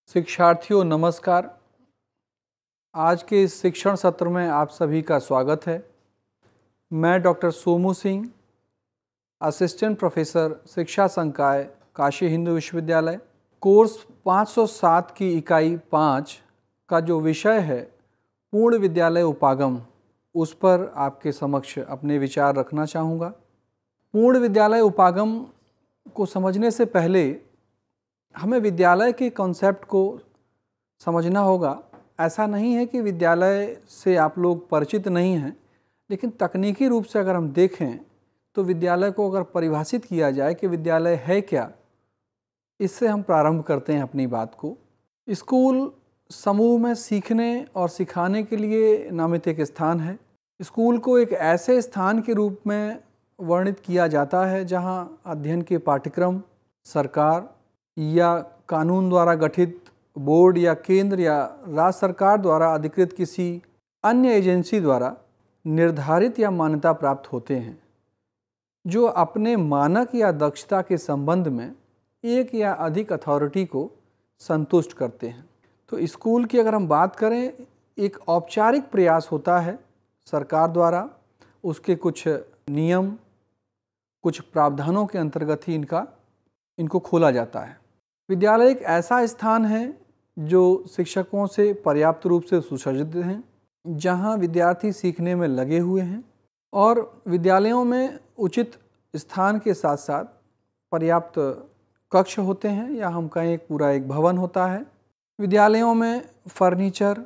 शिक्षार्थियों नमस्कार। आज के इस शिक्षण सत्र में आप सभी का स्वागत है। मैं doctor Somu Singh, assistant professor शिक्षा संकाय काशी हिंदू विश्वविद्यालय। कोर्स 507 की इकाई 5 का जो विषय है पूर्ण विद्यालय उपागम, उस पर आपके समक्ष अपने विचार रखना चाहूँगा। पूर्ण विद्यालय उपागम को समझने से पहले हमें विद्यालय के कॉन्सेप्ट को समझना होगा। ऐसा नहीं है कि विद्यालय से आप लोग परिचित नहीं हैं, लेकिन तकनीकी रूप से अगर हम देखें तो विद्यालय को अगर परिभाषित किया जाए कि विद्यालय है क्या, इससे हम प्रारंभ करते हैं अपनी बात को। स्कूल समूह में सीखने और सिखाने के लिए नामित एक स्थान है। स्कूल को एक ऐसे स्थान के रूप में वर्णित किया जाता है जहां अध्ययन के पाठ्यक्रम सरकार या कानून द्वारा गठित बोर्ड या केंद्र या राज्य सरकार द्वारा अधिकृत किसी अन्य एजेंसी द्वारा निर्धारित या मान्यता प्राप्त होते हैं, जो अपने मानक या दक्षता के संबंध में एक या अधिक अथॉरिटी को संतुष्ट करते हैं। तो स्कूल की अगर हम बात करें, एक औपचारिक प्रयास होता है सरकार द्वारा, उसके कुछ नियम, कुछ प्रावधानों के अंतर्गत ही इनको खोला जाता है। विद्यालय एक ऐसा स्थान है जो शिक्षकों से पर्याप्त रूप से सुसज्जित हैं, जहां विद्यार्थी सीखने में लगे हुए हैं, और विद्यालयों में उचित स्थान के साथ साथ पर्याप्त कक्ष होते हैं, या हम कहें पूरा एक भवन होता है। विद्यालयों में फर्नीचर,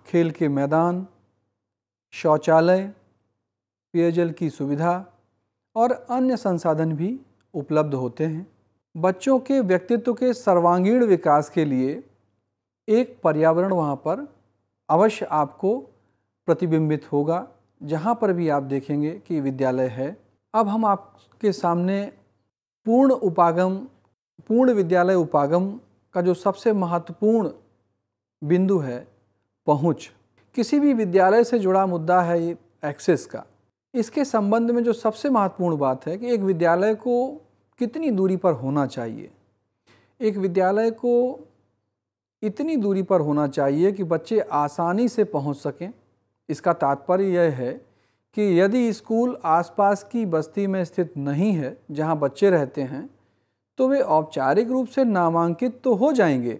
खेल के मैदान, शौचालय, पेयजल की सुविधा और अन्य संसाधन भी उपलब्ध होते हैं। बच्चों के व्यक्तित्व के सर्वांगीण विकास के लिए एक पर्यावरण वहाँ पर अवश्य आपको प्रतिबिंबित होगा, जहाँ पर भी आप देखेंगे कि विद्यालय है। अब हम आपके सामने पूर्ण विद्यालय उपागम का जो सबसे महत्वपूर्ण बिंदु है, पहुँच। किसी भी विद्यालय से जुड़ा मुद्दा है ये एक्सेस का। इसके संबंध में जो सबसे महत्वपूर्ण बात है कि एक विद्यालय को कितनी दूरी पर होना चाहिए। एक विद्यालय को इतनी दूरी पर होना चाहिए कि बच्चे आसानी से पहुंच सकें। इसका तात्पर्य यह है कि यदि स्कूल आसपास की बस्ती में स्थित नहीं है जहां बच्चे रहते हैं, तो वे औपचारिक रूप से नामांकित तो हो जाएंगे,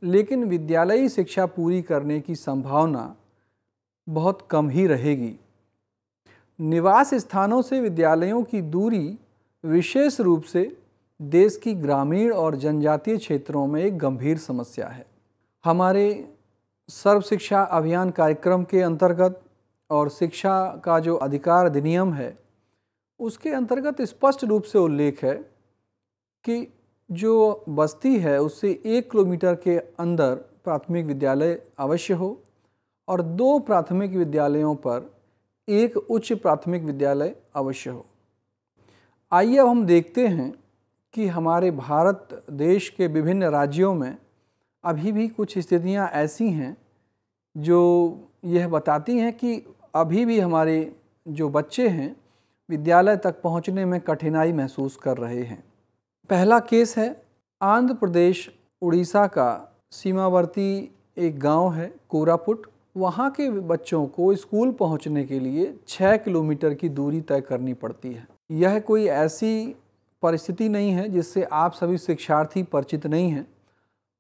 लेकिन विद्यालयी शिक्षा पूरी करने की संभावना बहुत कम ही रहेगी। निवास स्थानों से विद्यालयों की दूरी विशेष रूप से देश की ग्रामीण और जनजातीय क्षेत्रों में एक गंभीर समस्या है। हमारे सर्व शिक्षा अभियान कार्यक्रम के अंतर्गत और शिक्षा का जो अधिकार अधिनियम है, उसके अंतर्गत स्पष्ट रूप से उल्लेख है कि जो बस्ती है उससे 1 किलोमीटर के अंदर प्राथमिक विद्यालय अवश्य हो, और 2 प्राथमिक विद्यालयों पर 1 उच्च प्राथमिक विद्यालय अवश्य हो। आइए अब हम देखते हैं कि हमारे भारत देश के विभिन्न राज्यों में अभी भी कुछ स्थितियां ऐसी हैं जो यह बताती हैं कि अभी भी हमारे जो बच्चे हैं विद्यालय तक पहुंचने में कठिनाई महसूस कर रहे हैं। पहला केस है आंध्र प्रदेश उड़ीसा का सीमावर्ती एक गांव है कोरापुट। वहां के बच्चों को स्कूल पहुंचने के लिए 6 किलोमीटर की दूरी तय करनी पड़ती है। यह कोई ऐसी परिस्थिति नहीं है जिससे आप सभी शिक्षार्थी परिचित नहीं हैं।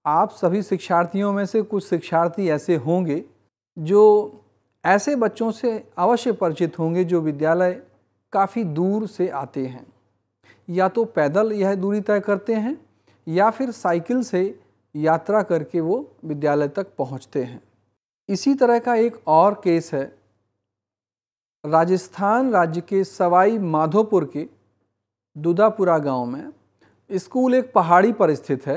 आप सभी शिक्षार्थियों में से कुछ शिक्षार्थी ऐसे होंगे जो ऐसे बच्चों से अवश्य परिचित होंगे जो विद्यालय काफ़ी दूर से आते हैं, या तो पैदल यह दूरी तय करते हैं या फिर साइकिल से यात्रा करके वो विद्यालय तक पहुंचते हैं। इसी तरह का एक और केस है राजस्थान राज्य के सवाई माधोपुर के दुदापुरा गांव में। स्कूल एक पहाड़ी पर स्थित है।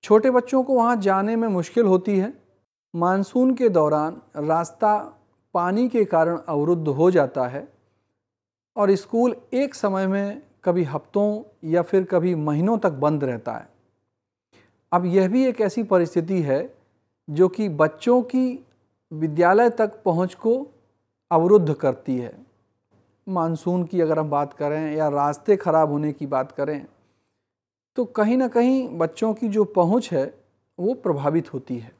छोटे बच्चों को वहां जाने में मुश्किल होती है। मानसून के दौरान रास्ता पानी के कारण अवरुद्ध हो जाता है और स्कूल एक समय में कभी हफ्तों या फिर कभी महीनों तक बंद रहता है। अब यह भी एक ऐसी परिस्थिति है जो कि बच्चों की विद्यालय तक पहुंच को अवरुद्ध करती है। मानसून की अगर हम बात करें या रास्ते खराब होने की बात करें, तो कहीं ना कहीं बच्चों की जो पहुंच है वो प्रभावित होती है।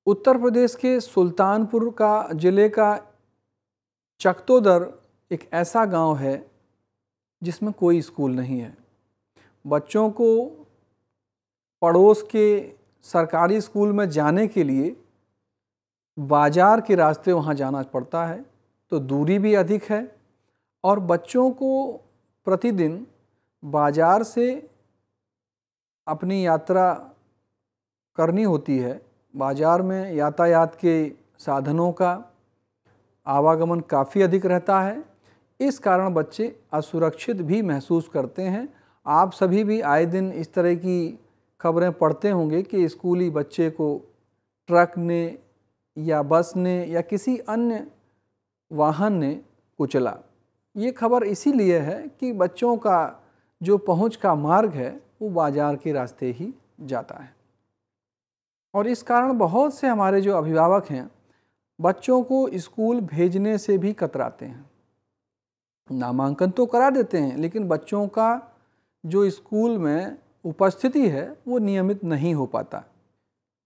उत्तर प्रदेश के सुल्तानपुर का ज़िले का चकतोदर एक ऐसा गांव है जिसमें कोई स्कूल नहीं है। बच्चों को पड़ोस के सरकारी स्कूल में जाने के लिए बाज़ार के रास्ते वहाँ जाना पड़ता है, तो दूरी भी अधिक है और बच्चों को प्रतिदिन बाज़ार से अपनी यात्रा करनी होती है। बाज़ार में यातायात के साधनों का आवागमन काफ़ी अधिक रहता है, इस कारण बच्चे असुरक्षित भी महसूस करते हैं। आप सभी भी आए दिन इस तरह की खबरें पढ़ते होंगे कि स्कूली बच्चे को ट्रक ने या बस ने या किसी अन्य वाहन ने कुचला। ये खबर इसीलिए है कि बच्चों का जो पहुंच का मार्ग है वो बाज़ार के रास्ते ही जाता है और इस कारण बहुत से हमारे जो अभिभावक हैं बच्चों को स्कूल भेजने से भी कतराते हैं। नामांकन तो करा देते हैं लेकिन बच्चों का जो स्कूल में उपस्थिति है वो नियमित नहीं हो पाता।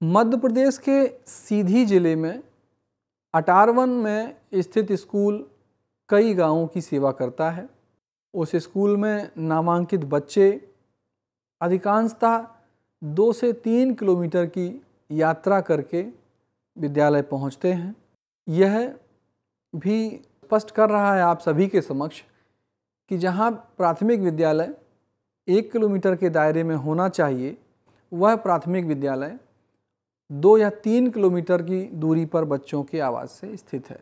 मध्य प्रदेश के सीधी जिले में अटारवन में स्थित स्कूल कई गांवों की सेवा करता है। उस स्कूल में नामांकित बच्चे अधिकांशतः 2 से 3 किलोमीटर की यात्रा करके विद्यालय पहुंचते हैं। यह भी स्पष्ट कर रहा है आप सभी के समक्ष कि जहां प्राथमिक विद्यालय 1 किलोमीटर के दायरे में होना चाहिए, वह प्राथमिक विद्यालय 2 या 3 किलोमीटर की दूरी पर बच्चों के आवास से स्थित है।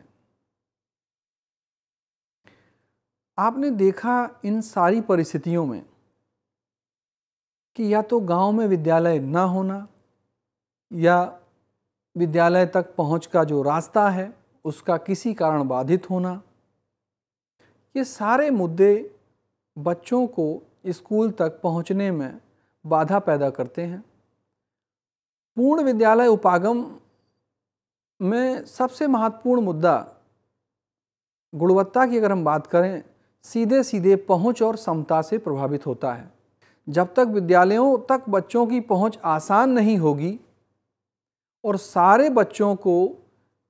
आपने देखा इन सारी परिस्थितियों में कि या तो गांव में विद्यालय ना होना या विद्यालय तक पहुंच का जो रास्ता है उसका किसी कारण बाधित होना, ये सारे मुद्दे बच्चों को स्कूल तक पहुंचने में बाधा पैदा करते हैं। पूर्ण विद्यालय उपागम में सबसे महत्वपूर्ण मुद्दा गुणवत्ता की अगर हम बात करें, सीधे सीधे पहुंच और समता से प्रभावित होता है। जब तक विद्यालयों तक बच्चों की पहुंच आसान नहीं होगी और सारे बच्चों को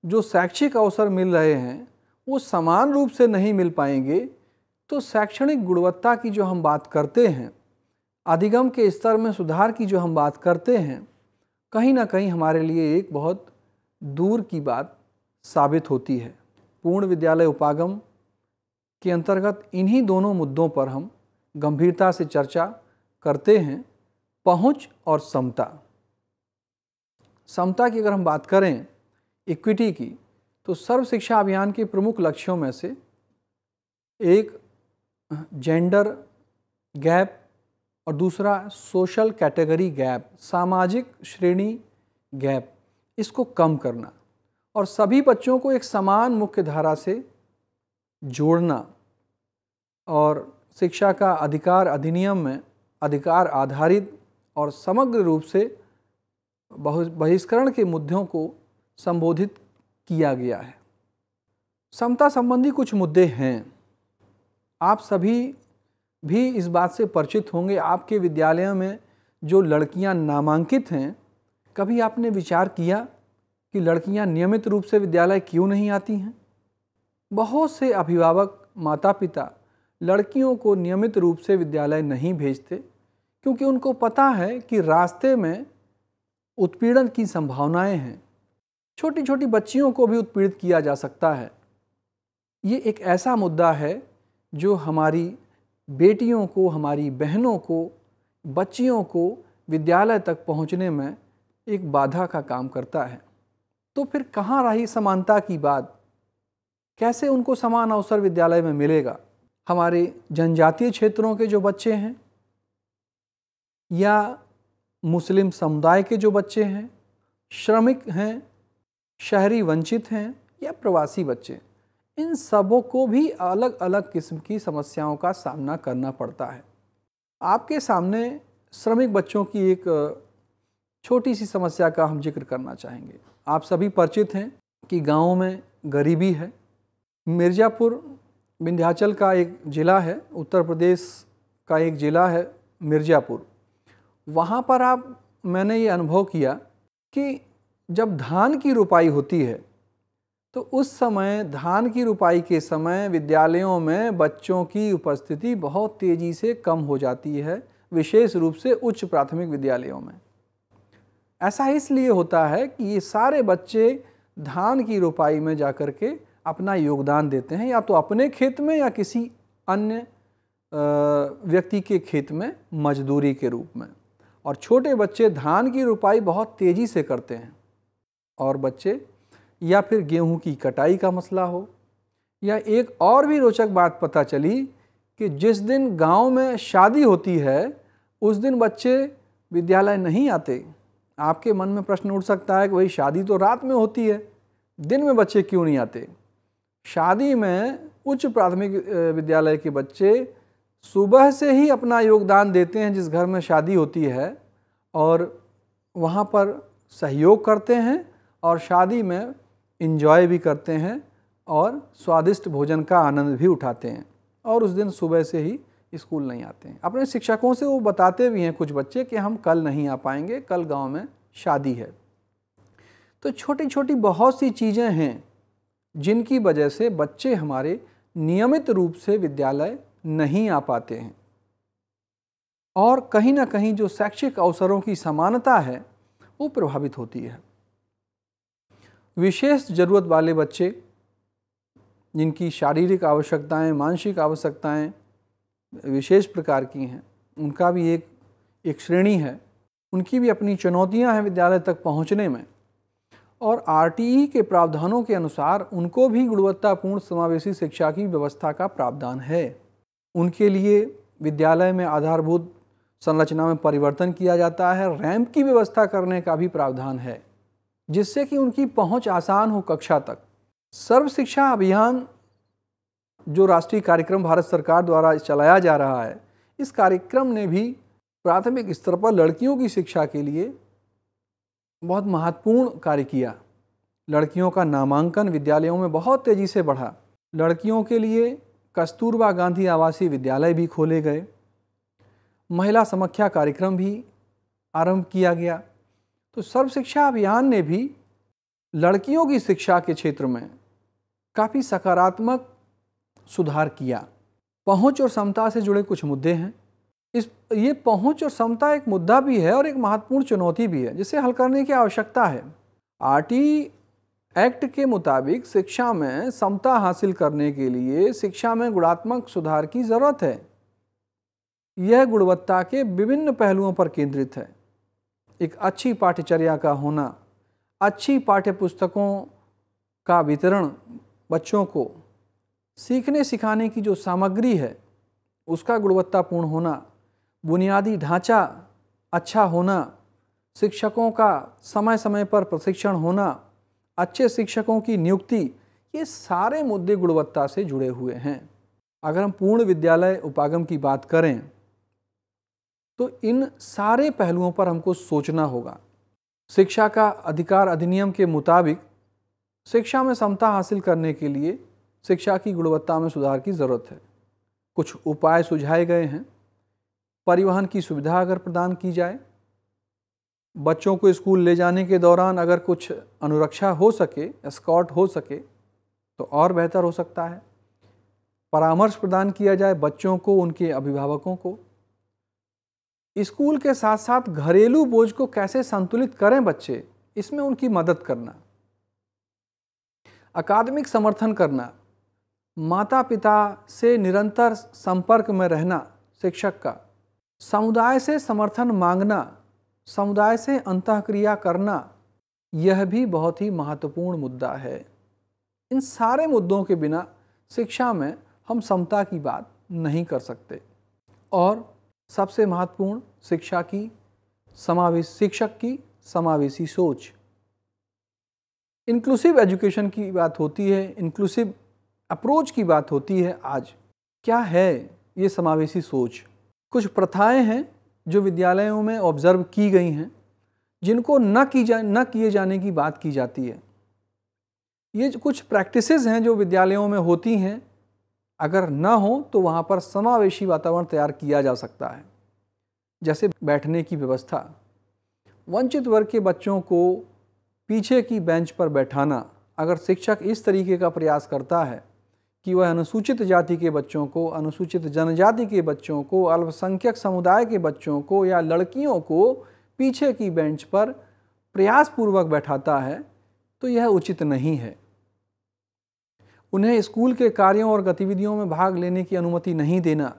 जो शैक्षिक अवसर मिल रहे हैं वो समान रूप से नहीं मिल पाएंगे, तो शैक्षणिक गुणवत्ता की जो हम बात करते हैं, अधिगम के स्तर में सुधार की जो हम बात करते हैं, कहीं ना कहीं हमारे लिए एक बहुत दूर की बात साबित होती है। पूर्ण विद्यालय उपागम के अंतर्गत इन्हीं दोनों मुद्दों पर हम गंभीरता से चर्चा करते हैं, पहुंच और समता। समता की अगर हम बात करें, इक्विटी की, तो सर्व शिक्षा अभियान के प्रमुख लक्ष्यों में से एक जेंडर गैप और दूसरा सोशल कैटेगरी गैप, सामाजिक श्रेणी गैप, इसको कम करना और सभी बच्चों को एक समान मुख्य धारा से जोड़ना और शिक्षा का अधिकार अधिनियम में अधिकार आधारित और समग्र रूप से बहिष्करण के मुद्दों को संबोधित किया गया है। समता संबंधी कुछ मुद्दे हैं, आप सभी भी इस बात से परिचित होंगे। आपके विद्यालयों में जो लड़कियां नामांकित हैं, कभी आपने विचार किया कि लड़कियां नियमित रूप से विद्यालय क्यों नहीं आती हैं? बहुत से अभिभावक माता पिता लड़कियों को नियमित रूप से विद्यालय नहीं भेजते क्योंकि उनको पता है कि रास्ते में उत्पीड़न की संभावनाएं हैं। छोटी छोटी बच्चियों को भी उत्पीड़ित किया जा सकता है। ये एक ऐसा मुद्दा है जो हमारी बेटियों को, हमारी बहनों को, बच्चियों को विद्यालय तक पहुंचने में एक बाधा का काम करता है। तो फिर कहाँ रही समानता की बात? कैसे उनको समान अवसर विद्यालय में मिलेगा? हमारे जनजातीय क्षेत्रों के जो बच्चे हैं या मुस्लिम समुदाय के जो बच्चे हैं, श्रमिक हैं, शहरी वंचित हैं या प्रवासी बच्चे, इन सबों को भी अलग अलग किस्म की समस्याओं का सामना करना पड़ता है। आपके सामने श्रमिक बच्चों की एक छोटी सी समस्या का हम जिक्र करना चाहेंगे। आप सभी परिचित हैं कि गाँव में गरीबी है। मिर्ज़ापुर विंध्याचल का एक ज़िला है, उत्तर प्रदेश का एक ज़िला है मिर्ज़ापुर। वहाँ पर मैंने ये अनुभव किया कि जब धान की रोपाई होती है तो उस समय धान की रोपाई के समय विद्यालयों में बच्चों की उपस्थिति बहुत तेज़ी से कम हो जाती है, विशेष रूप से उच्च प्राथमिक विद्यालयों में। ऐसा इसलिए होता है कि ये सारे बच्चे धान की रोपाई में जाकर के अपना योगदान देते हैं, या तो अपने खेत में या किसी अन्य व्यक्ति के खेत में मजदूरी के रूप में। और छोटे बच्चे धान की रोपाई बहुत तेज़ी से करते हैं, और बच्चे या फिर गेहूं की कटाई का मसला हो, या एक और भी रोचक बात पता चली कि जिस दिन गांव में शादी होती है उस दिन बच्चे विद्यालय नहीं आते। आपके मन में प्रश्न उठ सकता है कि भाई शादी तो रात में होती है, दिन में बच्चे क्यों नहीं आते? शादी में उच्च प्राथमिक विद्यालय के बच्चे सुबह से ही अपना योगदान देते हैं जिस घर में शादी होती है, और वहाँ पर सहयोग करते हैं और शादी में एंजॉय भी करते हैं और स्वादिष्ट भोजन का आनंद भी उठाते हैं, और उस दिन सुबह से ही स्कूल नहीं आते हैं। अपने शिक्षकों से वो बताते भी हैं कुछ बच्चे कि हम कल नहीं आ पाएंगे, कल गांव में शादी है। तो छोटी छोटी बहुत सी चीज़ें हैं जिनकी वजह से बच्चे हमारे नियमित रूप से विद्यालय नहीं आ पाते हैं, और कहीं ना कहीं जो शैक्षिक अवसरों की समानता है वो प्रभावित होती है। विशेष ज़रूरत वाले बच्चे जिनकी शारीरिक आवश्यकताएं, मानसिक आवश्यकताएं विशेष प्रकार की हैं, उनका भी एक श्रेणी है, उनकी भी अपनी चुनौतियां हैं विद्यालय तक पहुंचने में, और आरटीई के प्रावधानों के अनुसार उनको भी गुणवत्तापूर्ण समावेशी शिक्षा की व्यवस्था का प्रावधान है। उनके लिए विद्यालय में आधारभूत संरचना में परिवर्तन किया जाता है, रैंप की व्यवस्था करने का भी प्रावधान है जिससे कि उनकी पहुंच आसान हो कक्षा तक। सर्व शिक्षा अभियान जो राष्ट्रीय कार्यक्रम भारत सरकार द्वारा चलाया जा रहा है, इस कार्यक्रम ने भी प्राथमिक स्तर पर लड़कियों की शिक्षा के लिए बहुत महत्वपूर्ण कार्य किया। लड़कियों का नामांकन विद्यालयों में बहुत तेज़ी से बढ़ा। लड़कियों के लिए कस्तूरबा गांधी आवासीय विद्यालय भी खोले गए। महिला समख्या कार्यक्रम भी आरंभ किया गया। तो सर्व शिक्षा अभियान ने भी लड़कियों की शिक्षा के क्षेत्र में काफ़ी सकारात्मक सुधार किया। पहुंच और समता से जुड़े कुछ मुद्दे हैं। ये पहुंच और समता एक मुद्दा भी है और एक महत्वपूर्ण चुनौती भी है जिसे हल करने की आवश्यकता है। आरटीई एक्ट के मुताबिक शिक्षा में समता हासिल करने के लिए शिक्षा में गुणात्मक सुधार की ज़रूरत है। यह गुणवत्ता के विभिन्न पहलुओं पर केंद्रित है। एक अच्छी पाठ्यचर्या का होना, अच्छी पाठ्यपुस्तकों का वितरण, बच्चों को सीखने सिखाने की जो सामग्री है उसका गुणवत्तापूर्ण होना, बुनियादी ढांचा अच्छा होना, शिक्षकों का समय समय पर प्रशिक्षण होना, अच्छे शिक्षकों की नियुक्ति, ये सारे मुद्दे गुणवत्ता से जुड़े हुए हैं। अगर हम पूर्ण विद्यालय उपागम की बात करें तो इन सारे पहलुओं पर हमको सोचना होगा। शिक्षा का अधिकार अधिनियम के मुताबिक शिक्षा में समता हासिल करने के लिए शिक्षा की गुणवत्ता में सुधार की ज़रूरत है। कुछ उपाय सुझाए गए हैं। परिवहन की सुविधा अगर प्रदान की जाए, बच्चों को स्कूल ले जाने के दौरान अगर कुछ अनुरक्षा हो सके, एस्कॉर्ट हो सके तो और बेहतर हो सकता है। परामर्श प्रदान किया जाए बच्चों को, उनके अभिभावकों को। स्कूल के साथ साथ घरेलू बोझ को कैसे संतुलित करें बच्चे, इसमें उनकी मदद करना। अकादमिक समर्थन करना, माता पिता से निरंतर संपर्क में रहना शिक्षक का, समुदाय से समर्थन मांगना, समुदाय से अंतःक्रिया करना, यह भी बहुत ही महत्वपूर्ण मुद्दा है। इन सारे मुद्दों के बिना शिक्षा में हम समता की बात नहीं कर सकते। और सबसे महत्वपूर्ण शिक्षा की शिक्षक की समावेशी सोच, इंक्लूसिव एजुकेशन की बात होती है, इंक्लूसिव अप्रोच की बात होती है। आज क्या है ये समावेशी सोच? कुछ प्रथाएं हैं जो विद्यालयों में ऑब्जर्व की गई हैं जिनको न किए जाने की बात की जाती है। ये कुछ प्रैक्टिसेस हैं जो विद्यालयों में होती हैं, अगर न हो तो वहाँ पर समावेशी वातावरण तैयार किया जा सकता है। जैसे बैठने की व्यवस्था, वंचित वर्ग के बच्चों को पीछे की बेंच पर बैठाना, अगर शिक्षक इस तरीके का प्रयास करता है कि वह अनुसूचित जाति के बच्चों को, अनुसूचित जनजाति के बच्चों को, अल्पसंख्यक समुदाय के बच्चों को या लड़कियों को पीछे की बेंच पर प्रयासपूर्वक बैठाता है, तो यह उचित नहीं है। उन्हें स्कूल के कार्यों और गतिविधियों में भाग लेने की अनुमति नहीं देना,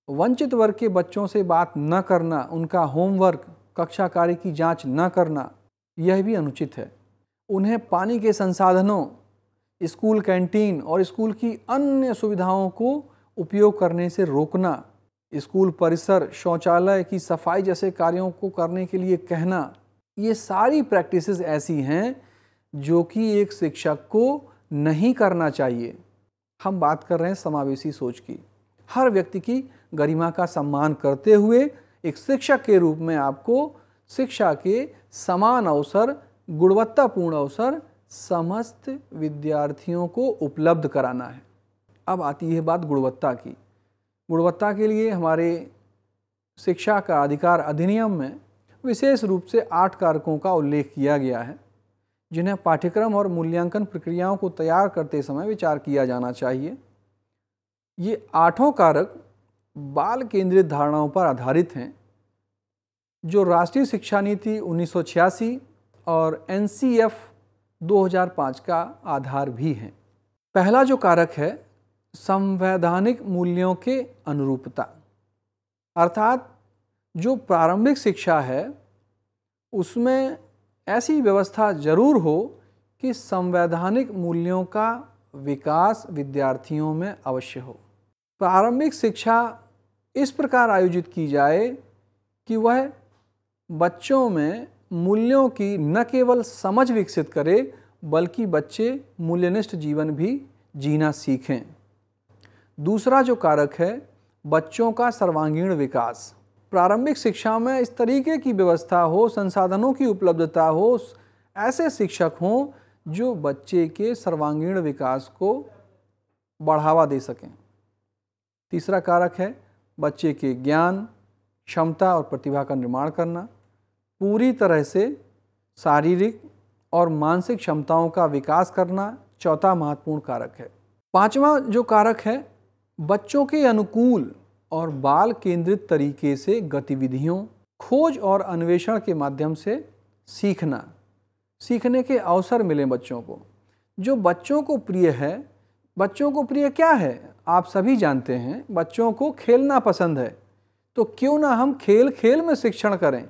वंचित वर्ग के बच्चों से बात न करना, उनका होमवर्क, कक्षा कार्य की जांच न करना, यह भी अनुचित है। उन्हें पानी के संसाधनों, स्कूल कैंटीन और स्कूल की अन्य सुविधाओं को उपयोग करने से रोकना, स्कूल परिसर, शौचालय की सफाई जैसे कार्यों को करने के लिए कहना, ये सारी प्रैक्टिसेस ऐसी हैं जो कि एक शिक्षक को नहीं करना चाहिए। हम बात कर रहे हैं समावेशी सोच की। हर व्यक्ति की गरिमा का सम्मान करते हुए एक शिक्षक के रूप में आपको शिक्षा के समान अवसर, गुणवत्तापूर्ण अवसर समस्त विद्यार्थियों को उपलब्ध कराना है। अब आती है बात गुणवत्ता की। गुणवत्ता के लिए हमारे शिक्षा का अधिकार अधिनियम में विशेष रूप से 8 कारकों का उल्लेख किया गया है, जिन्हें पाठ्यक्रम और मूल्यांकन प्रक्रियाओं को तैयार करते समय विचार किया जाना चाहिए। ये 8 कारक बाल केंद्रित धारणाओं पर आधारित हैं, जो राष्ट्रीय शिक्षा नीति 1986 और NCF 2005 का आधार भी हैं। पहला जो कारक है, संवैधानिक मूल्यों के अनुरूपता, अर्थात जो प्रारंभिक शिक्षा है उसमें ऐसी व्यवस्था जरूर हो कि संवैधानिक मूल्यों का विकास विद्यार्थियों में अवश्य हो। प्रारंभिक शिक्षा इस प्रकार आयोजित की जाए कि वह बच्चों में मूल्यों की न केवल समझ विकसित करे, बल्कि बच्चे मूल्यनिष्ठ जीवन भी जीना सीखें। दूसरा जो कारक है, बच्चों का सर्वांगीण विकास। प्रारंभिक शिक्षा में इस तरीके की व्यवस्था हो, संसाधनों की उपलब्धता हो, ऐसे शिक्षक हों जो बच्चे के सर्वांगीण विकास को बढ़ावा दे सकें। तीसरा कारक है बच्चे के ज्ञान, क्षमता और प्रतिभा का निर्माण करना, पूरी तरह से शारीरिक और मानसिक क्षमताओं का विकास करना चौथा महत्वपूर्ण कारक है। पांचवा जो कारक है, बच्चों के अनुकूल और बाल केंद्रित तरीके से गतिविधियों, खोज और अन्वेषण के माध्यम से सीखना, सीखने के अवसर मिले बच्चों को। जो बच्चों को प्रिय है, बच्चों को प्रिय क्या है आप सभी जानते हैं, बच्चों को खेलना पसंद है, तो क्यों ना हम खेल खेल में शिक्षण करें।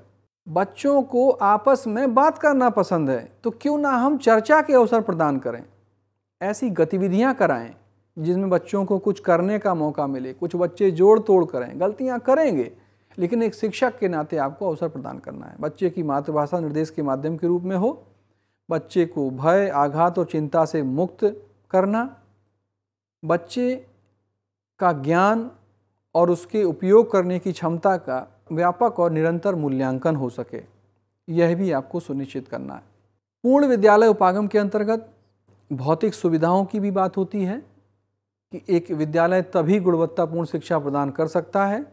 बच्चों को आपस में बात करना पसंद है, तो क्यों ना हम चर्चा के अवसर प्रदान करें। ऐसी गतिविधियां कराएं जिसमें बच्चों को कुछ करने का मौका मिले। कुछ बच्चे जोड़ तोड़ करें, गलतियां करेंगे, लेकिन एक शिक्षक के नाते आपको अवसर प्रदान करना है। बच्चे की मातृभाषा निर्देश के माध्यम के रूप में हो, बच्चे को भय, आघात और चिंता से मुक्त करना, बच्चे का ज्ञान और उसके उपयोग करने की क्षमता का व्यापक और निरंतर मूल्यांकन हो सके, यह भी आपको सुनिश्चित करना है। पूर्ण विद्यालय उपागम के अंतर्गत भौतिक सुविधाओं की भी बात होती है कि एक विद्यालय तभी गुणवत्तापूर्ण शिक्षा प्रदान कर सकता है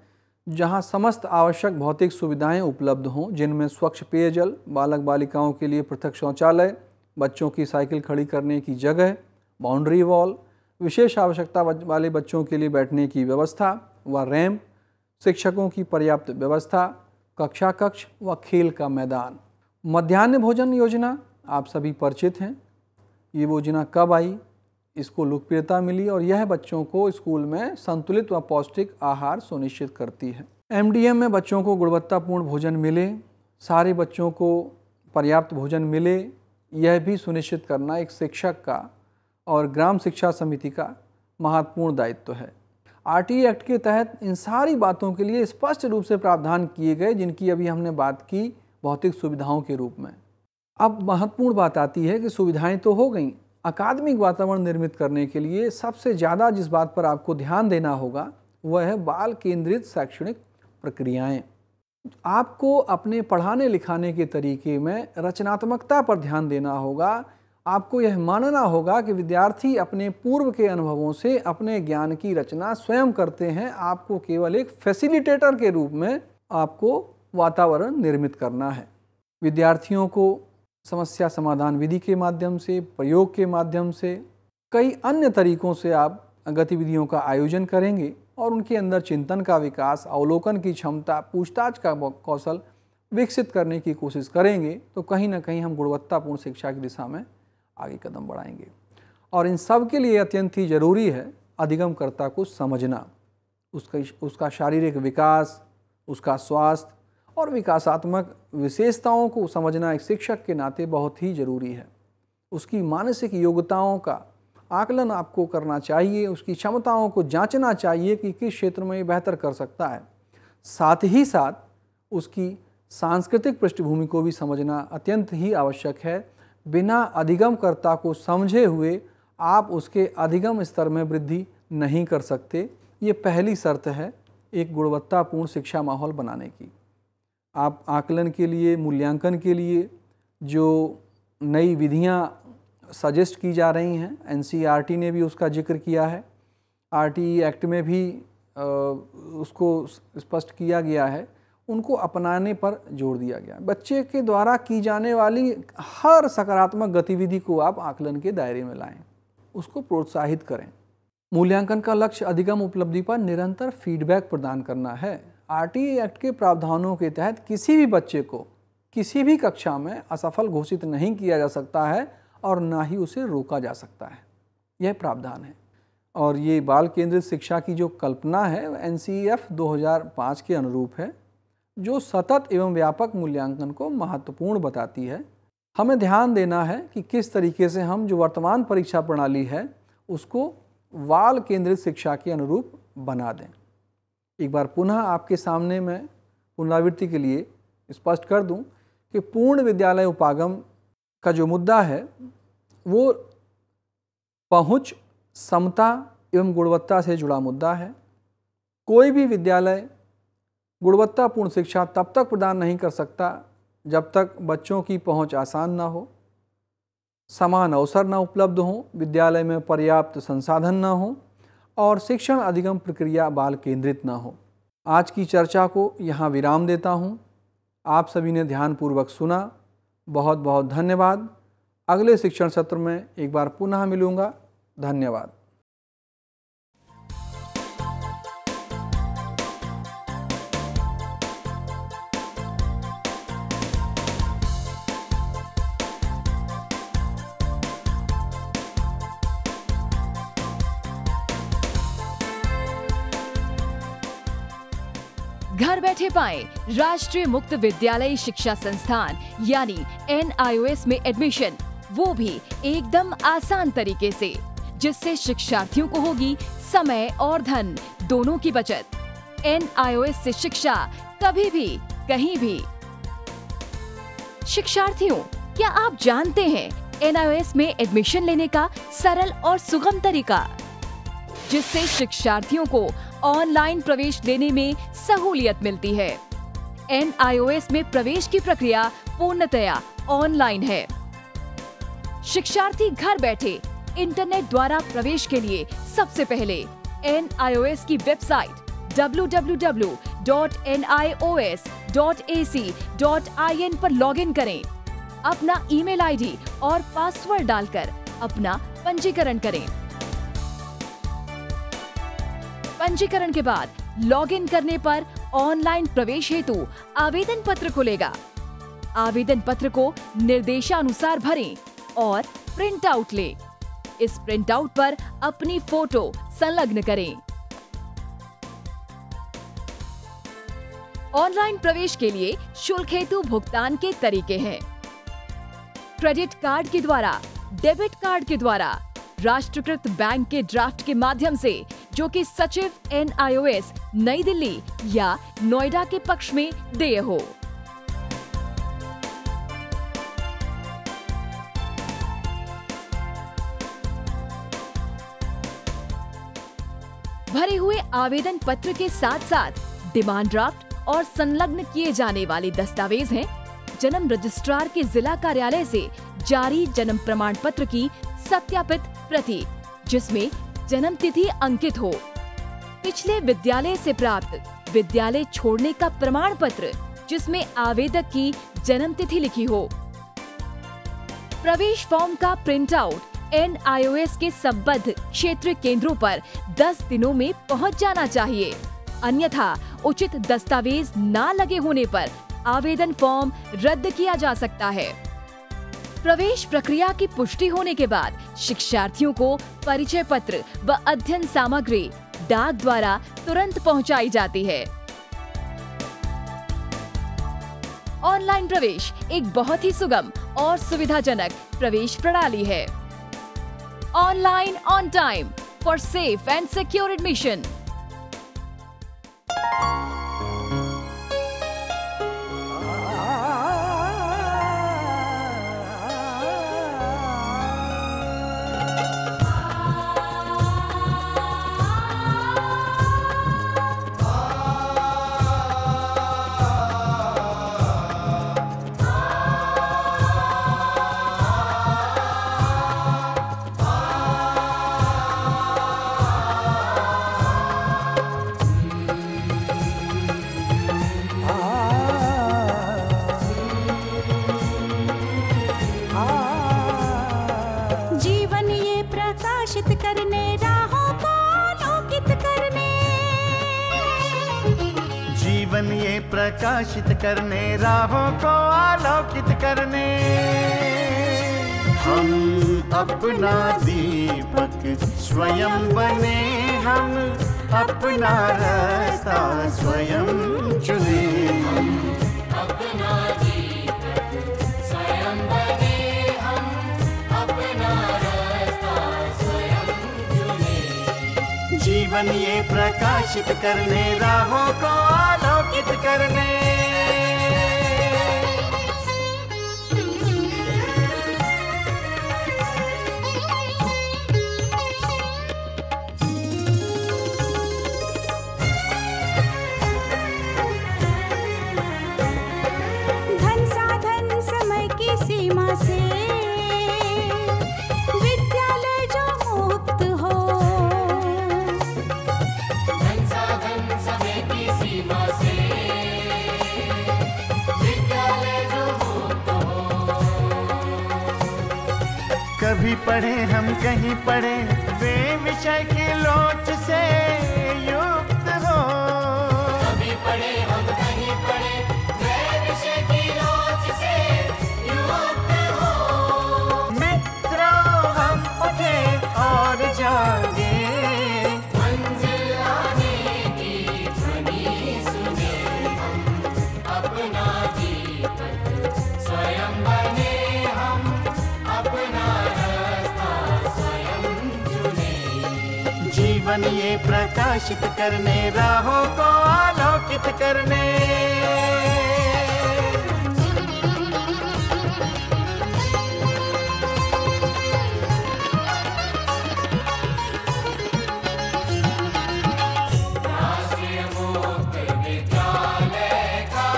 जहां समस्त आवश्यक भौतिक सुविधाएं उपलब्ध हों, जिनमें स्वच्छ पेयजल, बालक बालिकाओं के लिए पृथक शौचालय, बच्चों की साइकिल खड़ी करने की जगह, बाउंड्री वॉल, विशेष आवश्यकता वाले बच्चों के लिए बैठने की व्यवस्था व रैंप, शिक्षकों की पर्याप्त व्यवस्था, कक्षा कक्ष व खेल का मैदान। मध्याह्न भोजन योजना आप सभी परिचित हैं। ये योजना कब आई, इसको लोकप्रियता मिली और यह बच्चों को स्कूल में संतुलित व पौष्टिक आहार सुनिश्चित करती है। MDM में बच्चों को गुणवत्तापूर्ण भोजन मिले, सारे बच्चों को पर्याप्त भोजन मिले, यह भी सुनिश्चित करना एक शिक्षक का और ग्राम शिक्षा समिति का महत्वपूर्ण दायित्व है। RTE एक्ट के तहत इन सारी बातों के लिए स्पष्ट रूप से प्रावधान किए गए, जिनकी अभी हमने बात की भौतिक सुविधाओं के रूप में। अब महत्वपूर्ण बात आती है कि सुविधाएं तो हो गई, अकादमिक वातावरण निर्मित करने के लिए सबसे ज़्यादा जिस बात पर आपको ध्यान देना होगा वह है बाल केंद्रित शैक्षणिक प्रक्रियाएं। आपको अपने पढ़ाने लिखाने के तरीके में रचनात्मकता पर ध्यान देना होगा। आपको यह मानना होगा कि विद्यार्थी अपने पूर्व के अनुभवों से अपने ज्ञान की रचना स्वयं करते हैं। आपको केवल एक फैसिलिटेटर के रूप में आपको वातावरण निर्मित करना है। विद्यार्थियों को समस्या समाधान विधि के माध्यम से, प्रयोग के माध्यम से, कई अन्य तरीकों से आप गतिविधियों का आयोजन करेंगे और उनके अंदर चिंतन का विकास, अवलोकन की क्षमता, पूछताछ का कौशल विकसित करने की कोशिश करेंगे, तो कहीं ना कहीं हम गुणवत्तापूर्ण शिक्षा की दिशा में आगे कदम बढ़ाएंगे। और इन सब के लिए अत्यंत ही जरूरी है अधिगमकर्ता को समझना, उसका शारीरिक विकास, उसका स्वास्थ्य और विकासात्मक विशेषताओं को समझना एक शिक्षक के नाते बहुत ही जरूरी है। उसकी मानसिक योग्यताओं का आकलन आपको करना चाहिए, उसकी क्षमताओं को जांचना चाहिए कि किस क्षेत्र में ये बेहतर कर सकता है। साथ ही साथ उसकी सांस्कृतिक पृष्ठभूमि को भी समझना अत्यंत ही आवश्यक है। बिना अधिगमकर्ता को समझे हुए आप उसके अधिगम स्तर में वृद्धि नहीं कर सकते। ये पहली शर्त है एक गुणवत्तापूर्ण शिक्षा माहौल बनाने की। आप आकलन के लिए, मूल्यांकन के लिए जो नई विधियाँ सजेस्ट की जा रही हैं, NCERT ने भी उसका जिक्र किया है, RTE एक्ट में भी उसको स्पष्ट किया गया है, उनको अपनाने पर जोर दिया गया। बच्चे के द्वारा की जाने वाली हर सकारात्मक गतिविधि को आप आकलन के दायरे में लाएं, उसको प्रोत्साहित करें। मूल्यांकन का लक्ष्य अधिगम उपलब्धि पर निरंतर फीडबैक प्रदान करना है। RTE एक्ट के प्रावधानों के तहत किसी भी बच्चे को किसी भी कक्षा में असफल घोषित नहीं किया जा सकता है और ना ही उसे रोका जा सकता है, यह प्रावधान है। और ये बाल केंद्रित शिक्षा की जो कल्पना है NCEF 2005 के अनुरूप है, जो सतत एवं व्यापक मूल्यांकन को महत्वपूर्ण बताती है। हमें ध्यान देना है कि किस तरीके से हम जो वर्तमान परीक्षा प्रणाली है उसको बाल केंद्रित शिक्षा के अनुरूप बना दें। एक बार पुनः आपके सामने मैं पुनरावृत्ति के लिए स्पष्ट कर दूं कि पूर्ण विद्यालय उपागम का जो मुद्दा है वो पहुंच, समता एवं गुणवत्ता से जुड़ा मुद्दा है। कोई भी विद्यालय गुणवत्तापूर्ण शिक्षा तब तक प्रदान नहीं कर सकता जब तक बच्चों की पहुंच आसान ना हो, समान अवसर ना उपलब्ध हो, विद्यालय में पर्याप्त संसाधन ना हो और शिक्षण अधिगम प्रक्रिया बाल केंद्रित ना हो। आज की चर्चा को यहाँ विराम देता हूँ। आप सभी ने ध्यानपूर्वक सुना, बहुत बहुत धन्यवाद। अगले शिक्षण सत्र में एक बार पुनः मिलूँगा। धन्यवाद। घर बैठे पाएं राष्ट्रीय मुक्त विद्यालय शिक्षा संस्थान यानी NIOS में एडमिशन, वो भी एकदम आसान तरीके से, जिससे शिक्षार्थियों को होगी समय और धन दोनों की बचत। NIOS से शिक्षा कभी भी कहीं भी। शिक्षार्थियों, क्या आप जानते हैं NIOS में एडमिशन लेने का सरल और सुगम तरीका, जिससे शिक्षार्थियों को ऑनलाइन प्रवेश लेने में सहूलियत मिलती है। NIOS में प्रवेश की प्रक्रिया पूर्णतया ऑनलाइन है। शिक्षार्थी घर बैठे इंटरनेट द्वारा प्रवेश के लिए सबसे पहले NIOS की वेबसाइट www.nios.ac.in पर लॉगिन करें। अपना ईमेल आईडी और पासवर्ड डालकर अपना पंजीकरण करें। पंजीकरण के बाद लॉगिन करने पर ऑनलाइन प्रवेश हेतु आवेदन पत्र खुलेगा। आवेदन पत्र को निर्देशानुसार भरें और प्रिंट आउट लें। इस प्रिंट आउट पर अपनी फोटो संलग्न करें। ऑनलाइन प्रवेश के लिए शुल्क हेतु भुगतान के तरीके हैं: क्रेडिट कार्ड के द्वारा, डेबिट कार्ड के द्वारा, राष्ट्रीयकृत बैंक के ड्राफ्ट के माध्यम से, जो कि सचिव NIOS नई दिल्ली या नोएडा के पक्ष में देय हो। भरे हुए आवेदन पत्र के साथ साथ डिमांड ड्राफ्ट और संलग्न किए जाने वाले दस्तावेज हैं: जन्म रजिस्ट्रार के जिला कार्यालय से जारी जन्म प्रमाण पत्र की सत्यापित प्रति, जिसमें जन्म तिथि अंकित हो, पिछले विद्यालय से प्राप्त विद्यालय छोड़ने का प्रमाण पत्र, जिसमें आवेदक की जन्म तिथि लिखी हो। प्रवेश फॉर्म का प्रिंट आउट NIOS के संबद्ध क्षेत्रीय केंद्रों पर 10 दिनों में पहुंच जाना चाहिए। अन्यथा उचित दस्तावेज न लगे होने पर आवेदन फॉर्म रद्द किया जा सकता है। प्रवेश प्रक्रिया की पुष्टि होने के बाद शिक्षार्थियों को परिचय पत्र व अध्ययन सामग्री डाक द्वारा तुरंत पहुंचाई जाती है। ऑनलाइन प्रवेश एक बहुत ही सुगम और सुविधाजनक प्रवेश प्रणाली है। Online on time for safe and secure admission. जीवन ये प्रकाशित करने, राहों को आलोकित करने, हम अपना दीपक स्वयं बने, हम अपना रास्ता स्वयं चुने। हम अपना दीपक स्वयं बने, हम अपना रास्ता स्वयं चुने। जीवन ये प्रकाशित करने, राहों को आलोकित करने। धन साधन समय की सीमा से विद्यालय जो मुक्त हो, धन साधन समय की सीमा से विद्यालय जो मुक्त हो। कभी पढ़े हम कहीं पढ़े, वे विषय की लोच से युक्त हो। कभी पढ़े हम कहीं पढ़े, वे विषय की लोच से युक्त हो। मित्रों हम उठे और जागे, मंजिल आने की ध्वनि सुने। हम अपना दीपक स्वयं बने, हम अपना रास्ता स्वयं चुने। जीवन ये प्रकाशित करने, राहों को आलोकित करने। राष्ट्रीय मुक्त विद्यालय का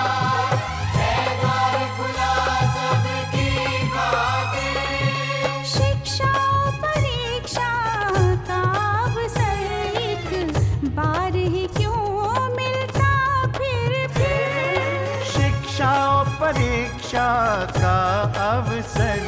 है द्वार खुला सबकी खातिर। शिक्षा परीक्षा का अवसर एक बार ही क्यों मिलता फिर। शिक्षा और परीक्षा का अवसर